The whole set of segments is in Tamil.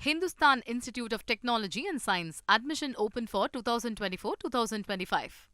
Hindustan Institute of Technology and Science. Admission open for 2024-2025.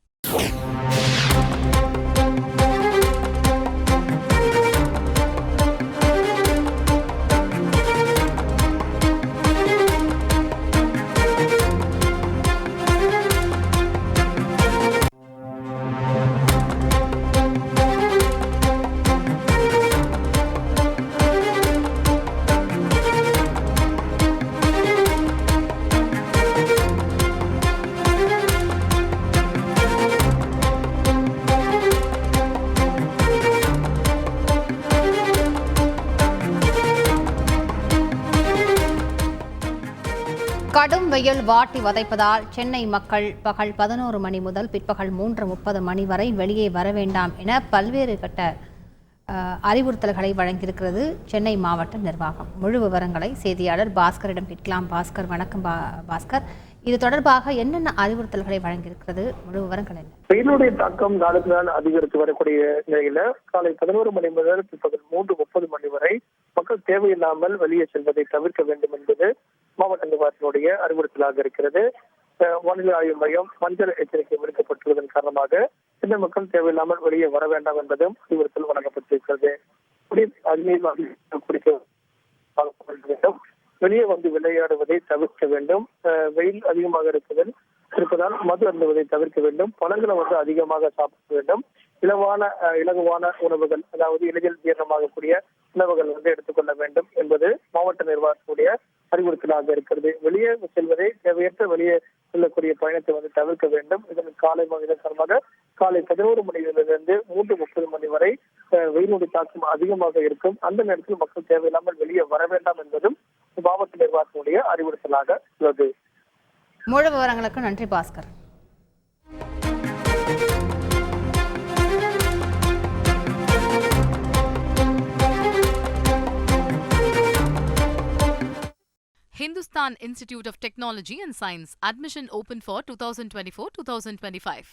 கடும் வெயில் வாட்டி வதைப்பதால் சென்னை மக்கள் பகல் 11 மணி முதல் பிற்பகல் 3:30 மணி வரை வெளியே வர வேண்டாம் என பல்வேறு கட்ட அறிவுறுத்தல்களை வழங்கியிருக்கிறது சென்னை மாவட்ட நிர்வாகம். முழு விவரங்களை செய்தியாளர் பாஸ்கரிடம் கேட்கலாம். பாஸ்கர், வணக்கம். பாஸ்கர், இது தொடர்பாக என்னென்ன அறிவுறுத்தல்களை வழங்கியிருக்கிறது, முழு விவரங்கள் என்ன? வெயிலுடைய தாக்கம் நாளுக்கு நாள் அதிகரித்து வரக்கூடிய நிலையில காலை 11 மணி முதல் பிற்பகல் 3:30 மணி வரை மக்கள் தேவையில்லாமல் வெளியே செல்வதை தவிர்க்க வேண்டும் என்பது மாவட்ட நிர்வாகத்தினுடைய அறிவுறுத்தலாக இருக்கிறது. வானிலை ஆய்வு மையம் மஞ்சள் எச்சரிக்கை விடுக்கப்பட்டுள்ளதன் காரணமாக இந்த மக்கள் தேவையில்லாமல் வெளியே வர வேண்டாம் என்பதும் அறிவுறுத்தல் வழங்கப்பட்டிருக்கிறது. வெளியே வந்து விளையாடுவதை தவிர்க்க வேண்டும். வெயில் அதிகமாக இருப்பதால் மது அருந்துவதை தவிர்க்க வேண்டும். பழங்களை வந்து அதிகமாக சாப்பிட வேண்டும். இலகுவான உணவுகள், அதாவது எளிதில் ஜீரணமாகக்கூடிய உணவுகள் வந்து எடுத்துக்கொள்ள வேண்டும் என்பது மாவட்ட நிர்வாகத்துடைய அறிவுறுத்தலாக இருக்கிறது. வெளியே செல்வதை தேவையற்ற வெளியே செல்லக்கூடிய பயணத்தை வந்து தவிர்க்க வேண்டும். இதன் காரணமாக காலை 11 மணியிலிருந்து 3:30 மணி வரை வெயிலுடைய தாக்கம் அதிகமாக இருக்கும். அந்த நேரத்தில் மக்கள் தேவையில்லாமல் வெளியே வர வேண்டாம் என்பதும் மாவட்ட நிர்வாகத்தினுடைய அறிவுறுத்தலாக உள்ளது. முழு விவரங்களுக்கு நன்றி Bhaskar. Hindustan Institute of Technology and Science. Admission open for 2024-2025.